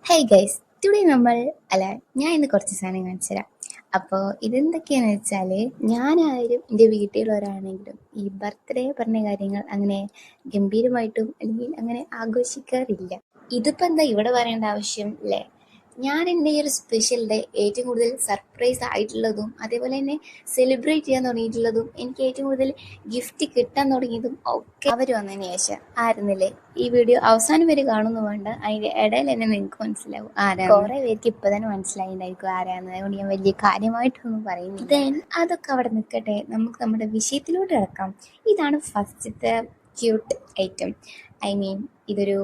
Hey guys, today ഞാൻ ഇന്ന് കുറച്ച് സാധനം കാണിച്ചു തരാം. അപ്പോൾ ഇതെന്തൊക്കെയാണെന്ന് വെച്ചാൽ, ഞാനായാലും എൻ്റെ വീട്ടിലുള്ളവരാണെങ്കിലും ഈ ബർത്ത്ഡേ പറഞ്ഞ കാര്യങ്ങൾ അങ്ങനെ ഗംഭീരമായിട്ടും അല്ലെങ്കിൽ അങ്ങനെ ആഘോഷിക്കാറില്ല. ഇതിപ്പോൾ എന്താ ഇവിടെ പറയേണ്ട ആവശ്യം അല്ലേ? ഞാൻ എൻ്റെ ഈ ഒരു സ്പെഷ്യൽ ഡേ ഏറ്റവും കൂടുതൽ സർപ്രൈസ് ആയിട്ടുള്ളതും അതേപോലെ തന്നെ സെലിബ്രേറ്റ് ചെയ്യാൻ തുടങ്ങിയിട്ടുള്ളതും എനിക്ക് ഏറ്റവും കൂടുതൽ ഗിഫ്റ്റ് കിട്ടാൻ തുടങ്ങിയതും ഒക്കെ അവർ വന്നതിന് ശേഷം ആയിരുന്നില്ലേ. ഈ വീഡിയോ അവസാനം വരെ കാണുന്നു വേണ്ട, അതിൻ്റെ ഇടയിൽ തന്നെ നിങ്ങൾക്ക് മനസ്സിലാവും ആരാണ്. കുറേ പേർക്ക് ഇപ്പം തന്നെ മനസ്സിലായിട്ടുണ്ടായിരിക്കും ആരാന്ന്. അതുകൊണ്ട് ഞാൻ വലിയ കാര്യമായിട്ടൊന്നും പറയുന്നില്ല. ദെൻ അതൊക്കെ അവിടെ നിൽക്കട്ടെ, നമുക്ക് നമ്മുടെ വിഷയത്തിലോട്ട് കിടക്കാം. ഇതാണ് ഫസ്റ്റത്തെ ക്യൂട്ട് ഐറ്റം. ഇതൊരു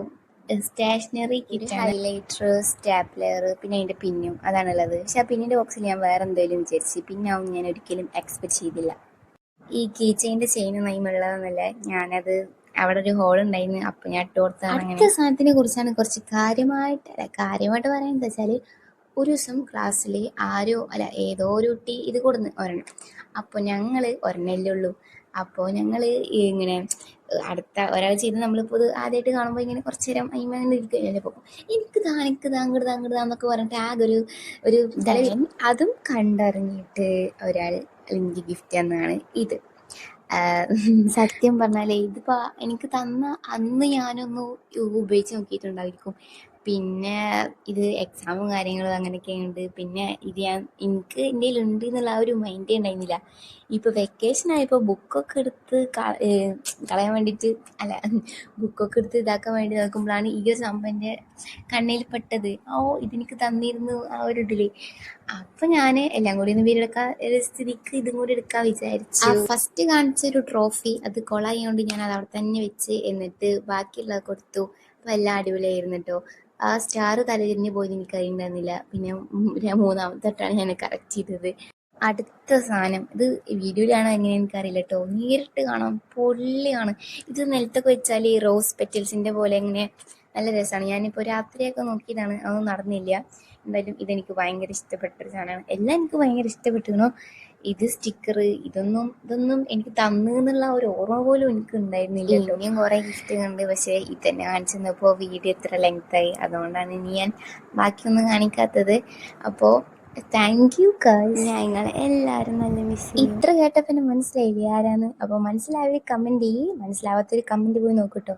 സ്റ്റേഷനറി കിറ്റ്, ഹൈലൈറ്റർ, സ്റ്റാപ്ലർ, പിന്നെ അതിൻ്റെ പിന്നും അതാണുള്ളത്. പക്ഷെ ആ പിന്നിൻ്റെ ബോക്സിൽ ഞാൻ വേറെ എന്തെങ്കിലും വിചാരിച്ച്, പിന്നാവും ഞാൻ ഒരിക്കലും എക്സ്പെക്ട് ചെയ്തില്ല. ഈ കീ ചെയിൻ്റെ ചെയിൻ നയിമുള്ളതെന്നല്ല, ഞാനത് അവിടെ ഒരു ഹോൾ ഉണ്ടായിരുന്നു, അപ്പം ഞാൻ ഇട്ട് കൊടുത്തതാണ്. അടുത്ത സാധനത്തിനെ കുറിച്ചാണ് കുറച്ച് കാര്യമായിട്ട് പറയാൻ എന്താ വെച്ചാൽ, ഒരു ദിവസം ക്ലാസ്സിൽ ഏതോ ഒരു കുട്ടി ഇത് കൊടുന്ന് ഒരെണ്ണം. അപ്പോൾ ഞങ്ങൾ ഒരെണ്ണല്ലേ ഉള്ളൂ. അപ്പോൾ ഞങ്ങൾ ഇങ്ങനെ അടുത്ത ഒരാൾ ചെയ്ത് നമ്മളിപ്പോൾ ഇത് ആദ്യമായിട്ട് കാണുമ്പോൾ ഇങ്ങനെ കുറച്ച് നേരം അങ്ങനെ ഇരിക്കുകയല്ലേ പോകും. എനിക്കിതാ അങ്ങോട്ട് എന്നൊക്കെ പറഞ്ഞിട്ട് ആകെ ഒരു അതും കണ്ടറിഞ്ഞിട്ട് ഒരാൾ എനിക്ക് ഗിഫ്റ്റ് തന്നതാണ് ഇത്. സത്യം പറഞ്ഞാലേ ഇതിപ്പോൾ എനിക്ക് തന്ന അന്ന് ഞാനൊന്ന് ഉപയോഗിച്ച് നോക്കിയിട്ടുണ്ടായിരിക്കും. പിന്നെ ഇത് എക്സാമും കാര്യങ്ങളും അങ്ങനെയൊക്കെ ഉണ്ട്. പിന്നെ ഇത് എനിക്ക് എൻ്റെ ഉണ്ട് എന്നുള്ള ആ ഒരു മൈൻഡേ ഉണ്ടായിരുന്നില്ല. ഇപ്പോൾ വെക്കേഷൻ ആയപ്പോൾ ബുക്കൊക്കെ എടുത്ത് കളയാൻ വേണ്ടിയിട്ട് ബുക്കൊക്കെ എടുത്ത് ഇതാക്കാൻ വേണ്ടി നോക്കുമ്പോഴാണ് ഈ ഒരു സംഭവം എൻ്റെ കണ്ണിൽ പെട്ടത്. ഇതെനിക്ക് തന്നിരുന്നു ആ ഒരു ഇതിൽ. അപ്പം ഞാൻ എല്ലാം കൂടി ഒന്ന് വീടെടുക്കാൻ സ്ഥിതിക്ക് ഇതും കൂടി എടുക്കാൻ വിചാരിച്ചു. ഫസ്റ്റ് കാണിച്ചൊരു ട്രോഫി അത് കൊളായതുകൊണ്ട് ഞാൻ അത് അവിടെ തന്നെ വെച്ച്, എന്നിട്ട് ബാക്കിയുള്ളത് കൊടുത്തു. അപ്പോൾ എല്ലാം അടിപൊളിയായിരുന്നു കേട്ടോ. ആ സ്റ്റാർ തലതിരിഞ്ഞ് പോയി എനിക്ക് അറിയണ്ടായിരുന്നില്ല. പിന്നെ മൂന്നാമത്തെ തൊട്ടാണ് ഞാൻ കറക്റ്റ് ചെയ്തത്. അടുത്ത സാധനം ഇത് വീഡിയോയിലാണോ എങ്ങനെ എനിക്കറിയില്ല കേട്ടോ, നേരിട്ട് കാണാം പൊള്ളിയാണ്. ഇത് നിലത്തൊക്കെ വെച്ചാൽ ഈ റോസ് പെറ്റൽസിൻ്റെ പോലെ ഇങ്ങനെ നല്ല രസമാണ്. ഞാനിപ്പോൾ രാത്രിയൊക്കെ നോക്കിയതാണ്, അതൊന്നും നടന്നില്ല. എന്തായാലും ഇതെനിക്ക് ഭയങ്കര ഇഷ്ടപ്പെട്ടൊരു സാധനമാണ്. എല്ലാം എനിക്ക് ഭയങ്കര ഇഷ്ടപ്പെട്ടിരുന്നു. ഇത് സ്റ്റിക്കർ ഇതൊന്നും എനിക്ക് തന്നു എന്നുള്ള ഒരു ഓർമ്മ പോലും എനിക്ക് ഉണ്ടായിരുന്നില്ല. ഇനിയും കുറേ ഗിഫ്റ്റ് ഉണ്ട്, പക്ഷേ ഇതന്നെ കാണിച്ചു തന്നപ്പോൾ വീഡിയോ ഇത്ര ലെങ്തായി, അതുകൊണ്ടാണ് ഇനി ഞാൻ ബാക്കിയൊന്നും കാണിക്കാത്തത്. അപ്പോൾ താങ്ക് യു ഗൈസ്, ഞങ്ങൾ എല്ലാവരും നല്ല മിസ് ചെയ്യും. ഇത്ര കേട്ടപ്പോൾ മനസ്സിലായില്ലേ ആരാന്ന്? അപ്പോൾ മനസ്സിലായവർ കമൻറ്റ് ചെയ്യും, മനസ്സിലാവാത്തൊരു കമൻറ്റ് പോയി നോക്കൂട്ടോ.